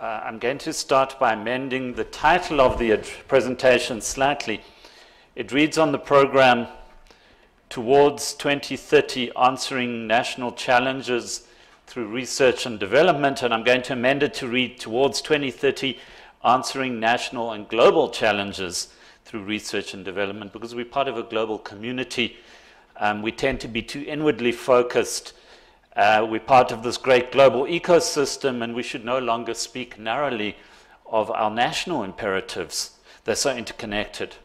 I'm going to start by amending the title of the presentation slightly. It reads on the program, Towards 2030, Answering National Challenges Through Research and Development, and I'm going to amend it to read Towards 2030, Answering National and Global Challenges Through Research and Development, because we're part of a global community. We tend to be too inwardly focused. We're part of this great global ecosystem, and we should no longer speak narrowly of our national imperatives. They're so interconnected.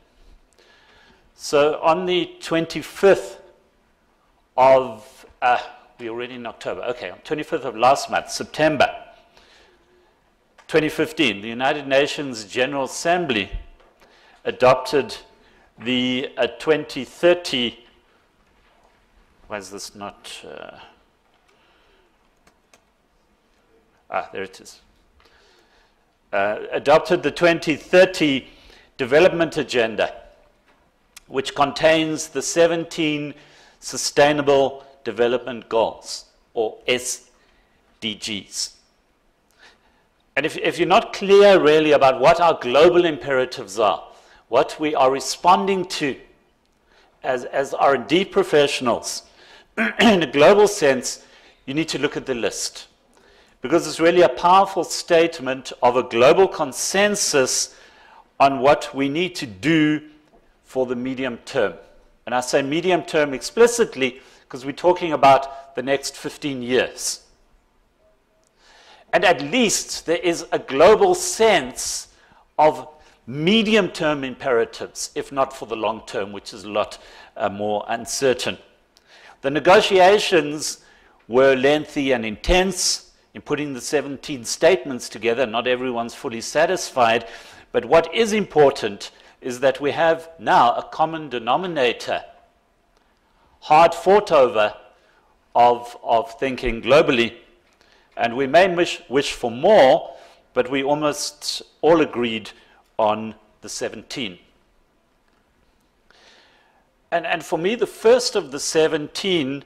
So on the 25th of, we're already in October, okay, on 25th of last month, September 2015, the United Nations General Assembly adopted the 2030, why is this not, there it is. Adopted the 2030 Development Agenda, which contains the 17 Sustainable Development Goals, or SDGs. And if you're not clear really about what our global imperatives are, what we are responding to as R&D professionals, in a global sense, you need to look at the list. Because it's really a powerful statement of a global consensus on what we need to do for the medium term. And I say medium term explicitly because we're talking about the next 15 years. And at least there is a global sense of medium-term imperatives, if not for the long term, which is a lot more uncertain. The negotiations were lengthy and intense in putting the 17 statements together. Not everyone's fully satisfied, but what is important is that we have now a common denominator, hard fought over, of thinking globally. And we may wish for more, but we almost all agreed on the 17. And for me, the first of the 17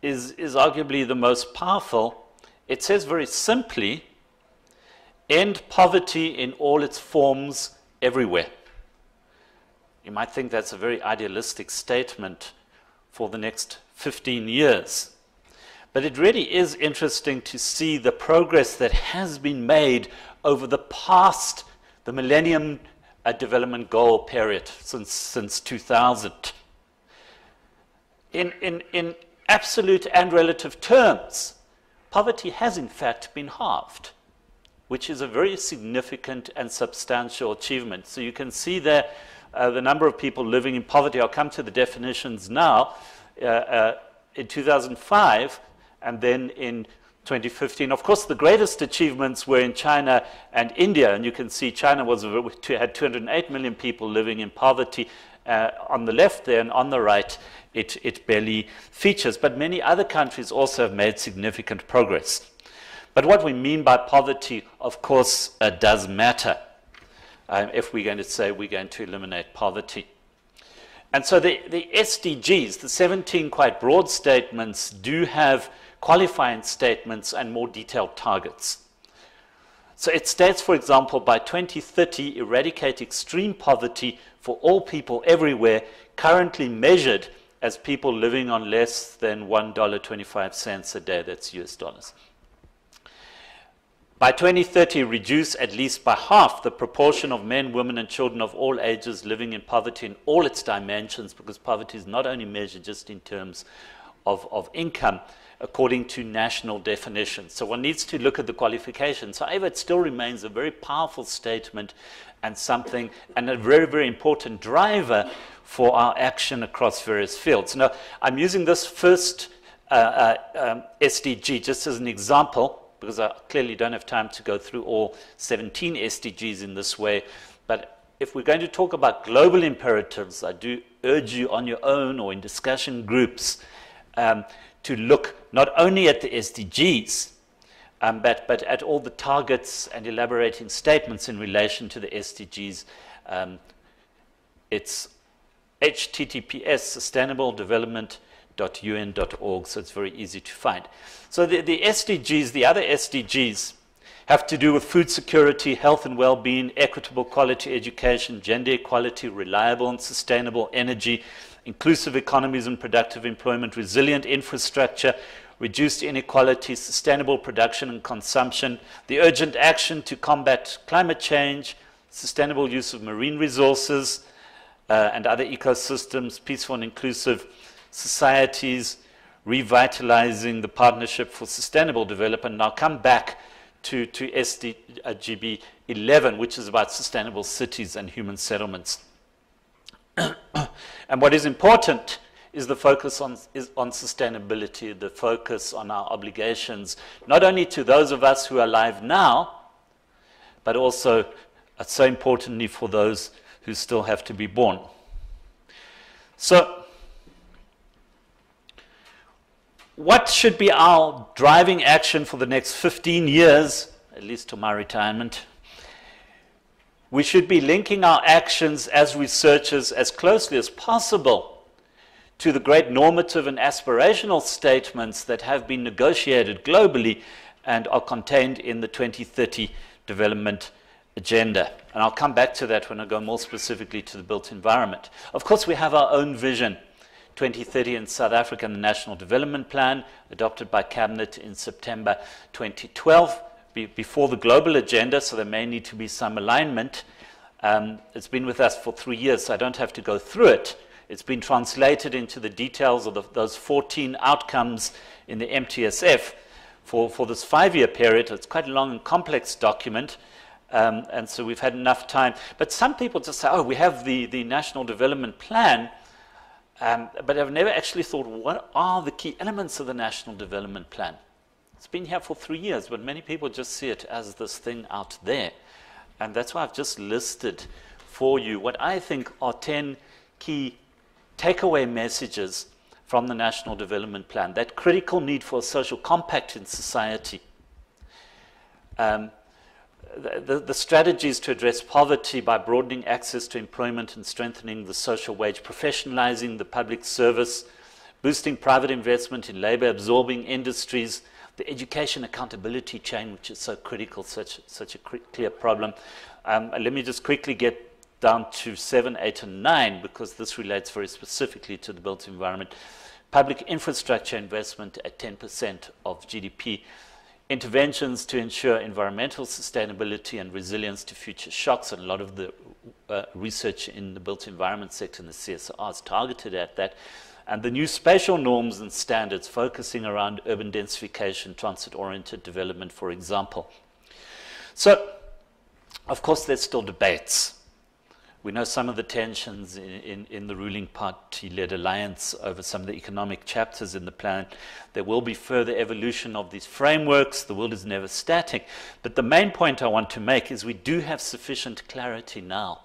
is arguably the most powerful. It says very simply, end poverty in all its forms everywhere. You might think that's a very idealistic statement for the next 15 years. But it really is interesting to see the progress that has been made over the past, the Millennium Development Goal period since 2000. In absolute and relative terms, poverty has in fact been halved, which is a very significant and substantial achievement. So you can see there the number of people living in poverty. I'll come to the definitions now. In 2005 and then in 2015, of course, the greatest achievements were in China and India. And you can see China had 208 million people living in poverty on the left there, and on the right, it barely features. But many other countries also have made significant progress. But what we mean by poverty, of course, does matter if we're going to say we're going to eliminate poverty. And so the SDGs, the 17 quite broad statements, do have qualifying statements and more detailed targets. So it states, for example, by 2030, eradicate extreme poverty for all people everywhere, currently measured as people living on less than $1.25 a day. That's US dollars. By 2030, reduce at least by half the proportion of men, women, and children of all ages living in poverty in all its dimensions, because poverty is not only measured just in terms of income, according to national definitions. So one needs to look at the qualifications. However, it still remains a very powerful statement and something, and a very, very important driver for our action across various fields. Now, I'm using this first SDG just as an example, because I clearly don't have time to go through all 17 SDGs in this way. But if we're going to talk about global imperatives, I do urge you on your own or in discussion groups to look not only at the SDGs, but at all the targets and elaborating statements in relation to the SDGs. It's https://sustainabledevelopment.un.org, so it's very easy to find. So the SDGs, the other SDGs, have to do with food security, health and well-being, equitable quality education, gender equality, reliable and sustainable energy, inclusive economies and productive employment, resilient infrastructure, reduced inequality, sustainable production and consumption, the urgent action to combat climate change, sustainable use of marine resources and other ecosystems, peaceful and inclusive societies, revitalizing the Partnership for Sustainable Development. And I'll come back to SDG 11, which is about sustainable cities and human settlements. And what is important is the focus on sustainability, the focus on our obligations, not only to those of us who are alive now, but also, so importantly, for those who still have to be born. So, what should be our driving action for the next 15 years, at least to my retirement? We should be linking our actions as researchers as closely as possible to the great normative and aspirational statements that have been negotiated globally and are contained in the 2030 Development Agenda. And I'll come back to that when I go more specifically to the built environment. Of course, we have our own vision. 2030 in South Africa, and the National Development Plan, adopted by Cabinet in September 2012, before the global agenda, so there may need to be some alignment. It's been with us for 3 years, so I don't have to go through it. It's been translated into the details of those 14 outcomes in the MTSF for this 5-year period. It's quite a long and complex document, and so we've had enough time. But some people just say, oh, we have the National Development Plan, but I've never actually thought, what are the key elements of the National Development Plan? It's been here for 3 years, but many people just see it as this thing out there. And that's why I've just listed for you what I think are 10 key takeaway messages from the National Development Plan. That critical need for a social compact in society. The strategies to address poverty by broadening access to employment and strengthening the social wage, professionalizing the public service, boosting private investment in labor-absorbing industries, the education accountability chain, which is so critical, such a clear problem. Let me just quickly get down to 7, 8, and 9, because this relates very specifically to the built environment. Public infrastructure investment at 10% of GDP. Interventions to ensure environmental sustainability and resilience to future shocks, and a lot of the research in the built environment sector and the CSIR is targeted at that. And the new spatial norms and standards focusing around urban densification, transit-oriented development, for example. So, of course, there's still debates. We know some of the tensions in the ruling party-led alliance over some of the economic chapters in the plan. There will be further evolution of these frameworks. The world is never static. But the main point I want to make is we do have sufficient clarity now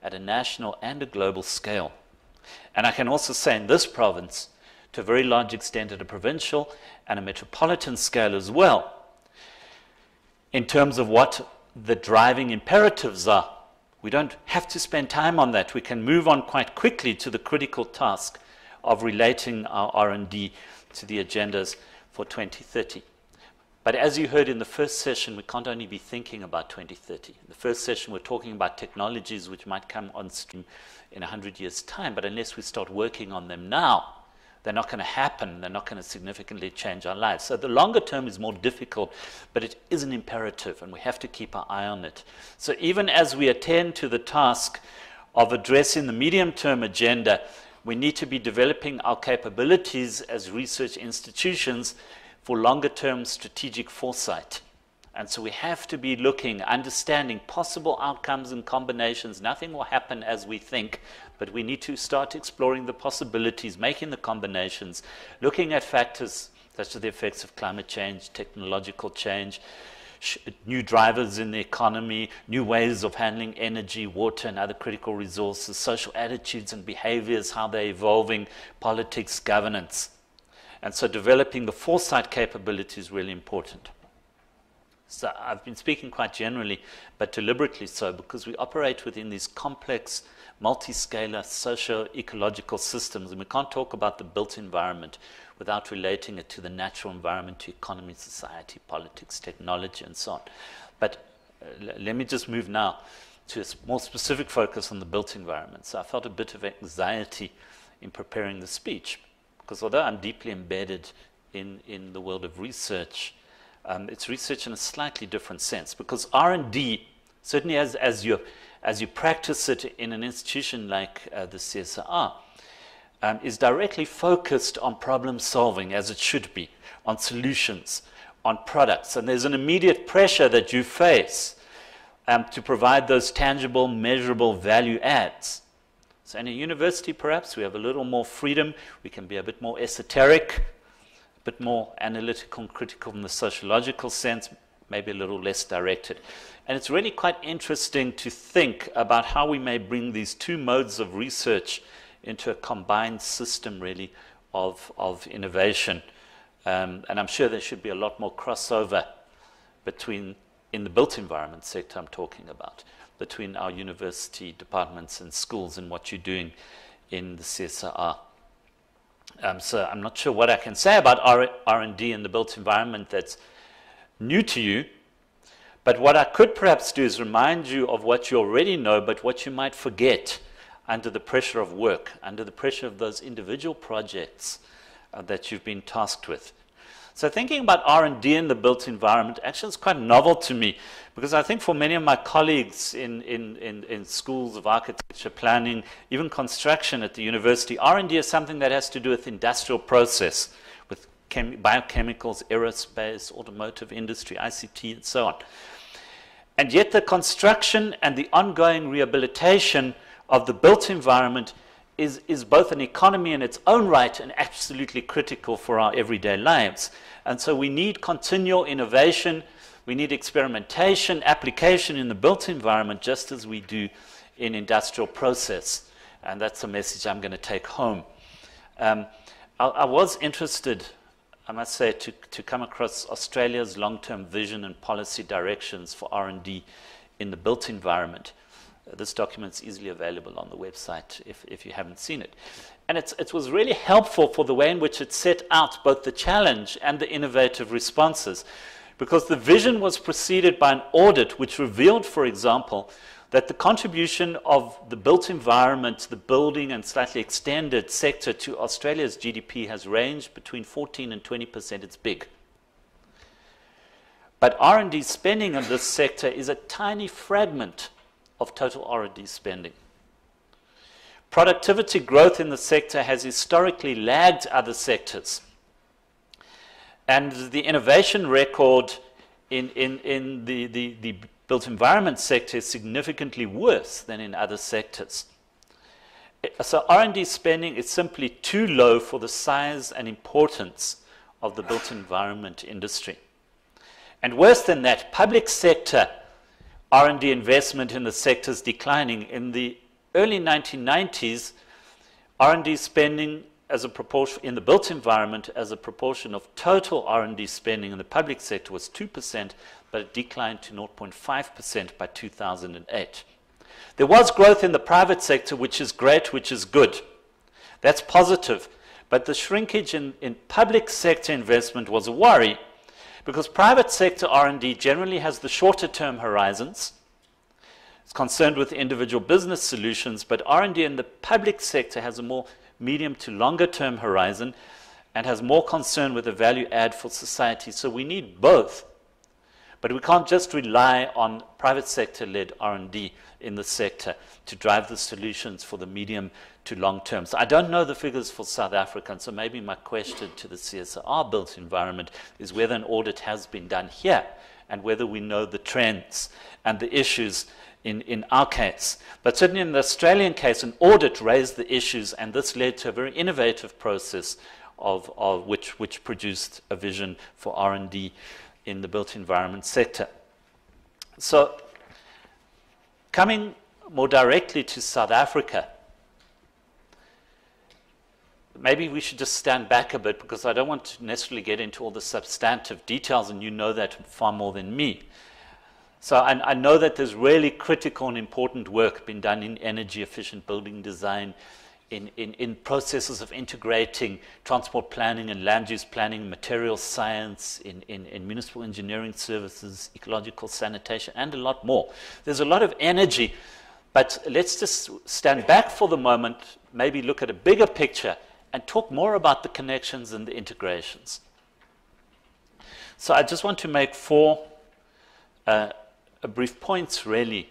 at a national and a global scale. And I can also say in this province, to a very large extent at a provincial and a metropolitan scale as well, in terms of what the driving imperatives are. We don't have to spend time on that. We can move on quite quickly to the critical task of relating our R&D to the agendas for 2030. But as you heard in the first session, we can't only be thinking about 2030. In the first session, we're talking about technologies which might come on stream in 100 years' time, but unless we start working on them now, they're not going to happen. They're not going to significantly change our lives. So the longer term is more difficult, but it is an imperative, and we have to keep our eye on it. So even as we attend to the task of addressing the medium-term agenda, we need to be developing our capabilities as research institutions for longer-term strategic foresight. And so we have to be looking, understanding possible outcomes and combinations. Nothing will happen as we think, but we need to start exploring the possibilities, making the combinations, looking at factors such as the effects of climate change, technological change, new drivers in the economy, new ways of handling energy, water, and other critical resources, social attitudes and behaviors, how they're evolving, politics, governance. And so developing the foresight capability is really important. So I've been speaking quite generally, but deliberately so, because we operate within these complex, multi-scalar socio-ecological systems, and we can't talk about the built environment without relating it to the natural environment, to economy, society, politics, technology, and so on. But let me just move now to a more specific focus on the built environment. So I felt a bit of anxiety in preparing the speech, because although I'm deeply embedded in the world of research, it's research in a slightly different sense, because R&D, certainly as you practice it in an institution like the CSIR, is directly focused on problem solving, as it should be, on solutions, on products. And there's an immediate pressure that you face to provide those tangible, measurable value adds. So in a university, perhaps, we have a little more freedom. We can be a bit more esoteric, a bit more analytical and critical in the sociological sense, maybe a little less directed. And it's really quite interesting to think about how we may bring these two modes of research into a combined system, really, of innovation. And I'm sure there should be a lot more crossover between, in the built environment sector I'm talking about, between our university departments and schools and what you're doing in the CSIR. So I'm not sure what I can say about R&D in the built environment that's new to you, but what I could perhaps do is remind you of what you already know, but what you might forget under the pressure of work, under the pressure of those individual projects that you've been tasked with. So thinking about R&D in the built environment actually is quite novel to me, because I think for many of my colleagues in schools of architecture, planning, even construction at the university, R&D is something that has to do with industrial process, with biochemicals, aerospace, automotive industry, ICT, and so on. And yet the construction and the ongoing rehabilitation of the built environment is both an economy in its own right and absolutely critical for our everyday lives. And so we need continual innovation, we need experimentation, application in the built environment, just as we do in industrial process. And that's a message I'm going to take home. I was interested, I must say, to come across Australia's long-term vision and policy directions for R&D in the built environment. This document is easily available on the website if you haven't seen it. And it was really helpful for the way in which it set out both the challenge and the innovative responses, because the vision was preceded by an audit which revealed, for example, that the contribution of the built environment, the building and slightly extended sector to Australia's GDP has ranged between 14% and 20%. It's big. But R&D spending in this sector is a tiny fragment of total R&D spending. Productivity growth in the sector has historically lagged other sectors. And the innovation record in the built environment sector is significantly worse than in other sectors. So R&D spending is simply too low for the size and importance of the built environment industry. And worse than that, public sector R&D investment in the sector is declining. In the early 1990s, R&D spending as a proportion in the built environment as a proportion of total R&D spending in the public sector was 2%, but it declined to 0.5% by 2008. There was growth in the private sector, which is great, which is good. That's positive. But the shrinkage in public sector investment was a worry, because private sector R&D generally has the shorter term horizons. It's concerned with individual business solutions, but R&D in the public sector has a more medium to longer term horizon and has more concern with the value add for society. So we need both. But we can't just rely on private sector led R&D in the sector to drive the solutions for the medium to long term. So I don't know the figures for South Africa, and so maybe my question to the CSIR built environment is whether an audit has been done here and whether we know the trends and the issues in our case. But certainly in the Australian case, an audit raised the issues, and this led to a very innovative process of which produced a vision for R&D in the built environment sector. So coming more directly to South Africa, maybe we should just stand back a bit, because I don't want to necessarily get into all the substantive details, and you know that far more than me. So I know that there's really critical and important work being done in energy efficient building design, in processes of integrating transport planning and land use planning, material science, in municipal engineering services, ecological sanitation, and a lot more. There's a lot of energy, but let's just stand back for the moment, maybe look at a bigger picture, and talk more about the connections and the integrations. So I just want to make four brief points, really,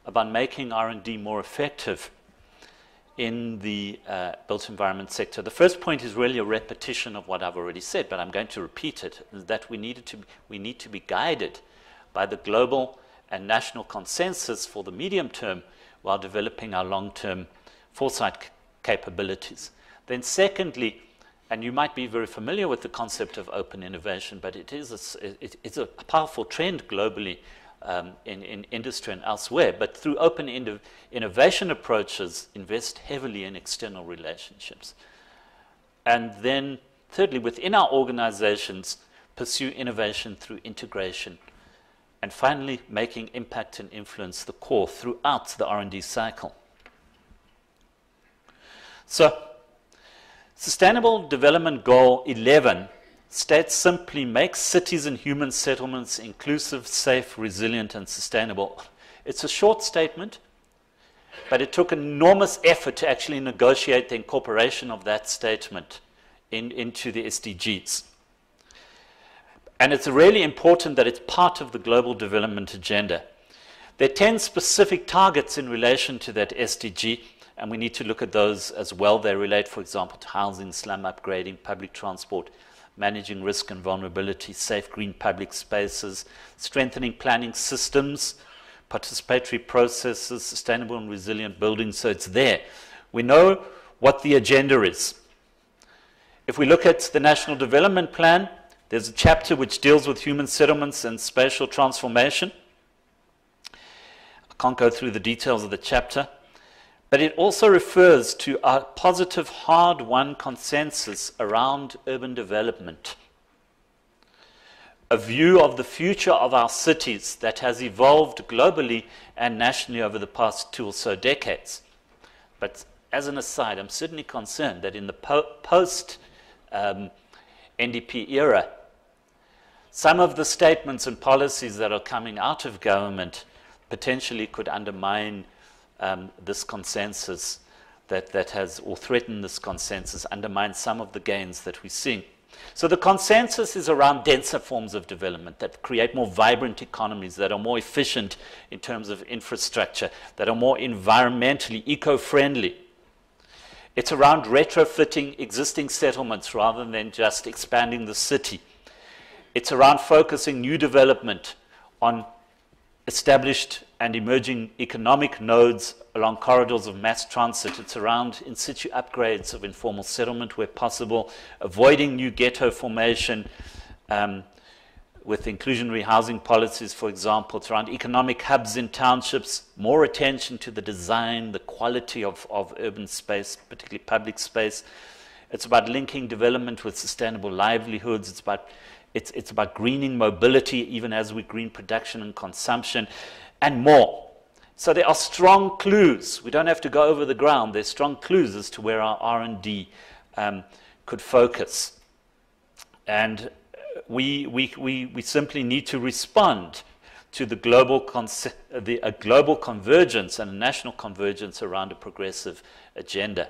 about making R&D more effective in the built environment sector. The first point is really a repetition of what I've already said, but I'm going to repeat it, is that we need to be guided by the global and national consensus for the medium term while developing our long-term foresight capabilities. Then secondly, and you might be very familiar with the concept of open innovation, but it's a powerful trend globally in industry and elsewhere. But through open innovation approaches, invest heavily in external relationships. And then thirdly, within our organizations, pursue innovation through integration. And finally, making impact and influence the core throughout the R&D cycle. So, Sustainable Development Goal 11 states simply, make cities and human settlements inclusive, safe, resilient, and sustainable. It's a short statement, but it took enormous effort to actually negotiate the incorporation of that statement into the SDGs. And it's really important that it's part of the global development agenda. There are 10 specific targets in relation to that SDG, and we need to look at those as well. They relate, for example, to housing, slum upgrading, public transport, managing risk and vulnerability, safe green public spaces, strengthening planning systems, participatory processes, sustainable and resilient buildings. So it's there. We know what the agenda is. If we look at the National Development Plan, there's a chapter which deals with human settlements and spatial transformation. I can't go through the details of the chapter, but it also refers to a positive, hard-won consensus around urban development, a view of the future of our cities that has evolved globally and nationally over the past 2 or so decades. But as an aside, I'm certainly concerned that in the post-NDP era, some of the statements and policies that are coming out of government potentially could undermine this consensus that has, or threaten this consensus, undermine some of the gains that we're seeing. So the consensus is around denser forms of development that create more vibrant economies, that are more efficient in terms of infrastructure, that are more environmentally eco-friendly. It's around retrofitting existing settlements rather than just expanding the city. It's around focusing new development on established and emerging economic nodes along corridors of mass transit. It's around in situ upgrades of informal settlement where possible, avoiding new ghetto formation with inclusionary housing policies, for example. It's around economic hubs in townships, more attention to the design, the quality of urban space, particularly public space. It's about linking development with sustainable livelihoods. It's about greening mobility, even as we green production and consumption, and more. So there are strong clues. We don't have to go over the ground. There's strong clues as to where our R&D could focus. And we simply need to respond to the global convergence and a national convergence around a progressive agenda.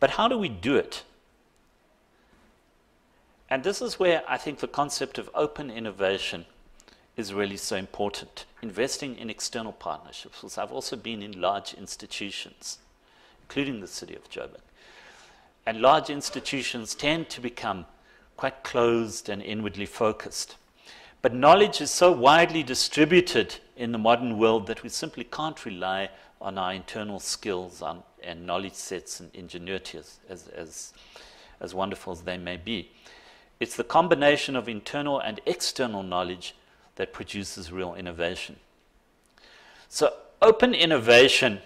But how do we do it? And this is where I think the concept of open innovation is really so important. Investing in external partnerships, because I've also been in large institutions, including the city of Joburg. And large institutions tend to become quite closed and inwardly focused. But knowledge is so widely distributed in the modern world that we simply can't rely on our internal skills and knowledge sets and ingenuity, as wonderful as they may be. It's the combination of internal and external knowledge that produces real innovation. So open innovation,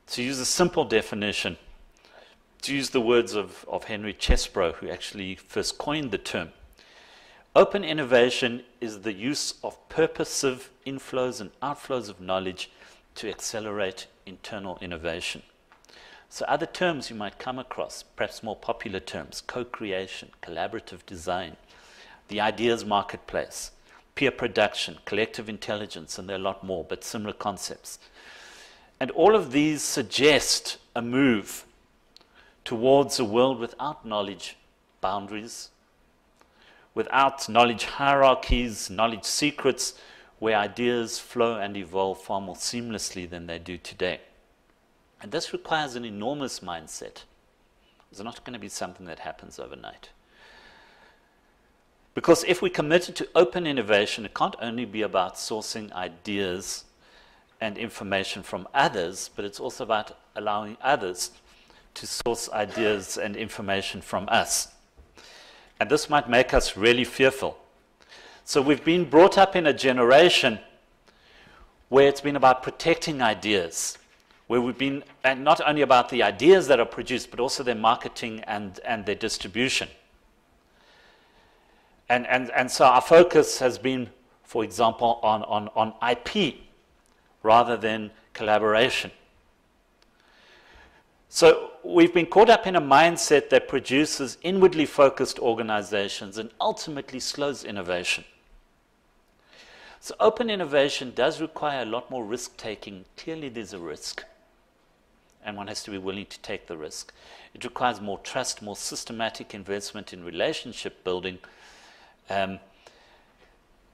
to use a simple definition, to use the words of Henry Chesbrough, who actually first coined the term, open innovation is the use of purposive inflows and outflows of knowledge to accelerate internal innovation. So other terms you might come across, perhaps more popular terms: co-creation, collaborative design, the ideas marketplace, peer production, collective intelligence, and there are a lot more, but similar concepts. And all of these suggest a move towards a world without knowledge boundaries, without knowledge hierarchies, knowledge secrets, where ideas flow and evolve far more seamlessly than they do today. And this requires an enormous mindset. It's not going to be something that happens overnight. Because if we're committed to open innovation, it can't only be about sourcing ideas and information from others, but it's also about allowing others to source ideas and information from us. And this might make us really fearful. So we've been brought up in a generation where it's been about protecting ideas, where we've been, and not only about the ideas that are produced, but also their marketing and their distribution. And so our focus has been, for example, on IP rather than collaboration. So we've been caught up in a mindset that produces inwardly focused organizations and ultimately slows innovation. So open innovation does require a lot more risk-taking. Clearly there's a risk, and one has to be willing to take the risk. It requires more trust, more systematic investment in relationship building.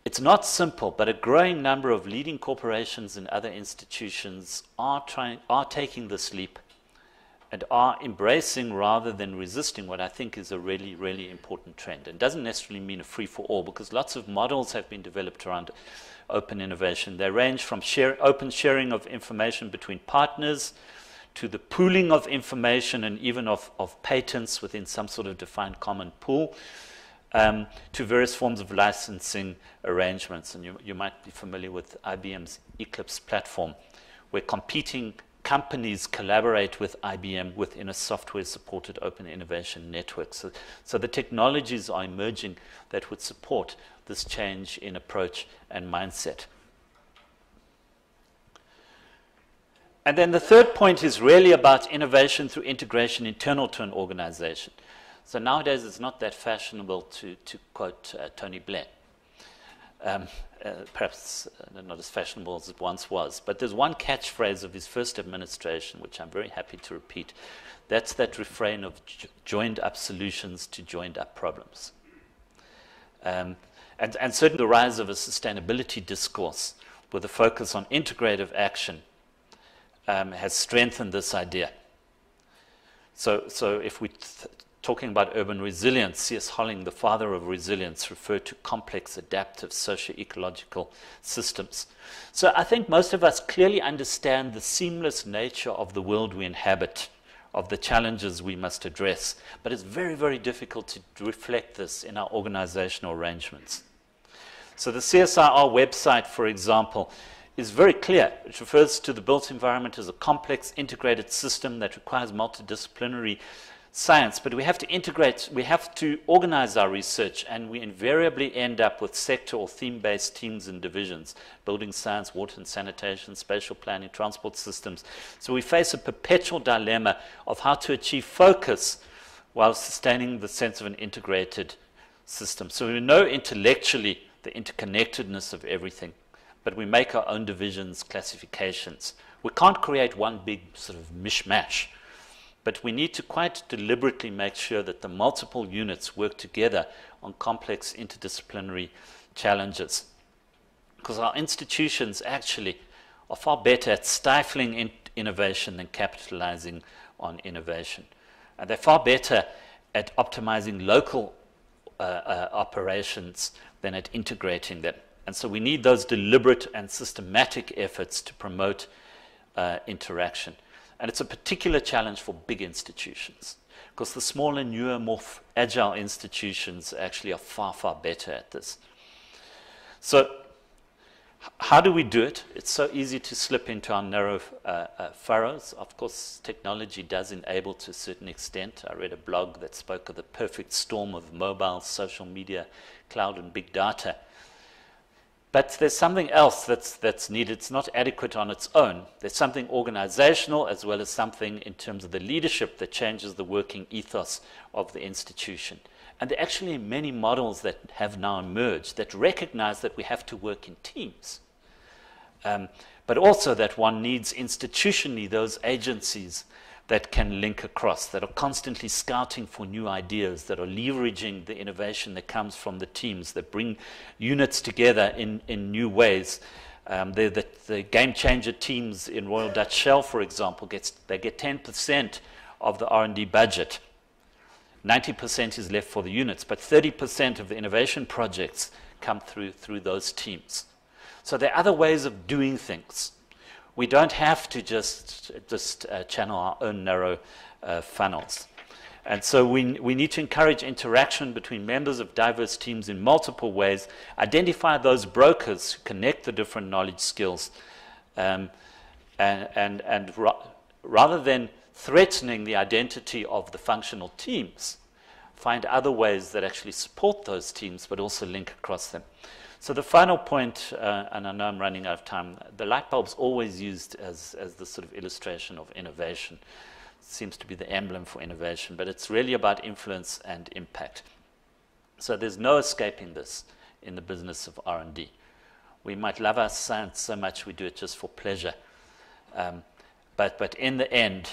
It's not simple, but a growing number of leading corporations and other institutions are taking this leap and are embracing rather than resisting what I think is a really, really important trend. And doesn't necessarily mean a free-for-all, because lots of models have been developed around open innovation. They range from open sharing of information between partners to the pooling of information and even of patents within some sort of defined common pool, to various forms of licensing arrangements. And you might be familiar with IBM's Eclipse platform, where competing companies collaborate with IBM within a software-supported open innovation network. So the technologies are emerging that would support this change in approach and mindset. And then the third point is really about innovation through integration internal to an organization. So nowadays it's not that fashionable to quote Tony Blair. Perhaps not as fashionable as it once was. But there's one catchphrase of his first administration, which I'm very happy to repeat. That's that refrain of joined up solutions to joined up problems. And certainly the rise of a sustainability discourse with a focus on integrative action has strengthened this idea. So if we're talking about urban resilience, C.S. Holling, the father of resilience, referred to complex, adaptive, socio-ecological systems. So I think most of us clearly understand the seamless nature of the world we inhabit, of the challenges we must address, but it's very, very difficult to reflect this in our organizational arrangements. So the CSIR website, for example, is very clear. It refers to the built environment as a complex, integrated system that requires multidisciplinary science, but we have to integrate, we have to organize our research, and we invariably end up with sector or theme-based teams and divisions: building science, water and sanitation, spatial planning, transport systems. So we face a perpetual dilemma of how to achieve focus while sustaining the sense of an integrated system. So we know intellectually the interconnectedness of everything, but we make our own divisions, classifications. We can't create one big sort of mishmash. But we need to quite deliberately make sure that the multiple units work together on complex interdisciplinary challenges. Because our institutions actually are far better at stifling innovation than capitalizing on innovation. And they're far better at optimizing local operations than at integrating them. And so we need those deliberate and systematic efforts to promote interaction. And it's a particular challenge for big institutions, because the smaller, newer, more agile institutions actually are far, far better at this. So how do we do it? It's so easy to slip into our narrow furrows. Of course, technology does enable to a certain extent. I read a blog that spoke of the perfect storm of mobile, social media, cloud, and big data. But there's something else that's needed. It's not adequate on its own. There's something organizational as well as something in terms of the leadership that changes the working ethos of the institution. And there are actually many models that have now emerged that recognize that we have to work in teams. But also that one needs institutionally those agencies that can link across, that are constantly scouting for new ideas, that are leveraging the innovation that comes from the teams, that bring units together in new ways. The game changer teams in Royal Dutch Shell, for example, they get 10% of the R&D budget. 90% is left for the units, but 30% of the innovation projects come through those teams. So there are other ways of doing things. We don't have to just channel our own narrow funnels. And so we need to encourage interaction between members of diverse teams in multiple ways, identify those brokers who connect the different knowledge skills, and rather than threatening the identity of the functional teams, find other ways that actually support those teams but also link across them. So the final point, and I know I'm running out of time, the light bulb's always used as the sort of illustration of innovation. It seems to be the emblem for innovation, but it's really about influence and impact. So there's no escaping this in the business of R&D. We might love our science so much we do it just for pleasure. But in the end,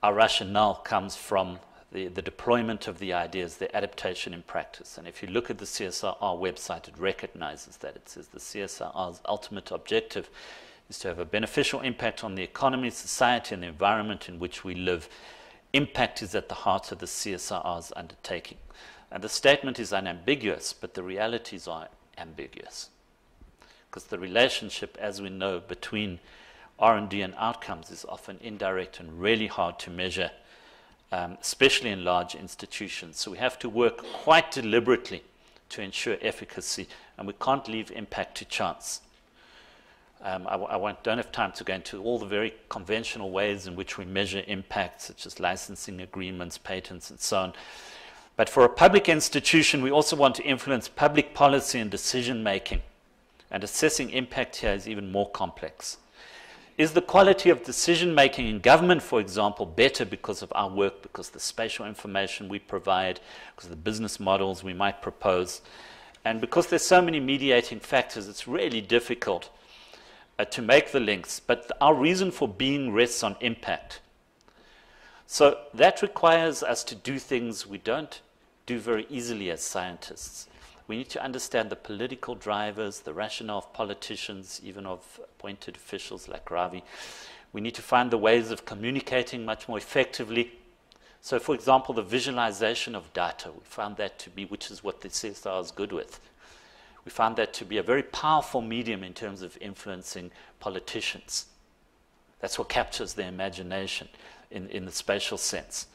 our rationale comes from the deployment of the ideas, the adaptation in practice. And if you look at the CSIR website, it recognizes that. It says the CSIR's ultimate objective is to have a beneficial impact on the economy, society, and the environment in which we live. Impact is at the heart of the CSIR's undertaking. And the statement is unambiguous, but the realities are ambiguous. Because the relationship, as we know, between R&D and outcomes is often indirect and really hard to measure, especially in large institutions. So we have to work quite deliberately to ensure efficacy, and we can't leave impact to chance. I don't have time to go into all the very conventional ways in which we measure impact, such as licensing agreements, patents, and so on. But for a public institution, we also want to influence public policy and decision-making. And assessing impact here is even more complex. Is the quality of decision-making in government, for example, better because of our work, because of the spatial information we provide, because of the business models we might propose? And because there's so many mediating factors, it's really difficult to make the links. But our reason for being rests on impact. So that requires us to do things we don't do very easily as scientists. We need to understand the political drivers, the rationale of politicians, even of appointed officials like Ravi. We need to find the ways of communicating much more effectively. So, for example, the visualization of data, we found that to be, which is what the CSIR is good with. We found that to be a very powerful medium in terms of influencing politicians. That's what captures their imagination in the spatial sense.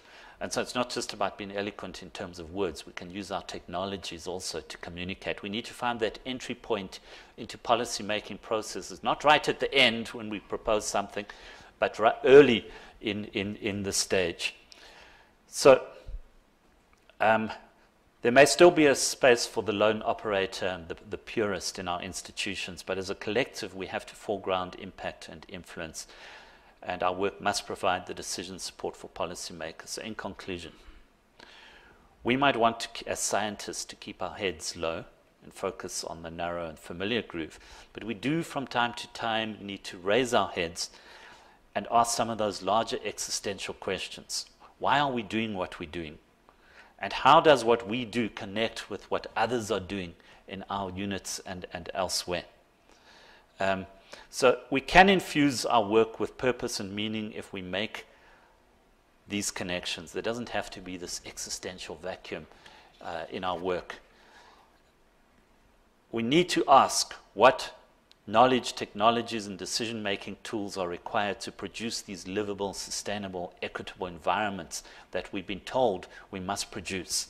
And so it's not just about being eloquent in terms of words. We can use our technologies also to communicate. We need to find that entry point into policy-making processes, not right at the end when we propose something, but right early in the stage. So there may still be a space for the lone operator and the purist in our institutions, but as a collective, we have to foreground impact and influence. And our work must provide the decision support for policymakers. So in conclusion, we might want to, as scientists, to keep our heads low and focus on the narrow and familiar groove. But we do, from time to time, need to raise our heads and ask some of those larger existential questions. Why are we doing what we're doing? And how does what we do connect with what others are doing in our units and elsewhere? So we can infuse our work with purpose and meaning if we make these connections. There doesn't have to be this existential vacuum in our work. We need to ask what knowledge, technologies, and decision-making tools are required to produce these livable, sustainable, equitable environments that we've been told we must produce.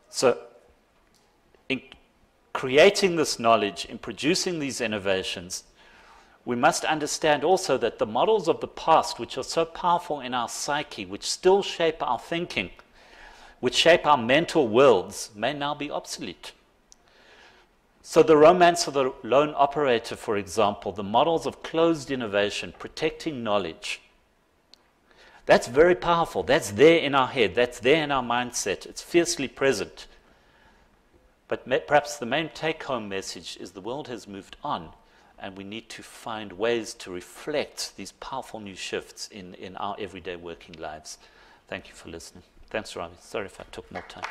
So in creating this knowledge, in producing these innovations, we must understand also that the models of the past, which are so powerful in our psyche, which still shape our thinking, which shape our mental worlds, may now be obsolete. So the romance of the lone operator, for example, the models of closed innovation, protecting knowledge, that's very powerful. That's there in our head. That's there in our mindset. It's fiercely present. But perhaps the main take-home message is the world has moved on, and we need to find ways to reflect these powerful new shifts in our everyday working lives. Thank you for listening. Thanks, Ravi. Sorry if I took more time.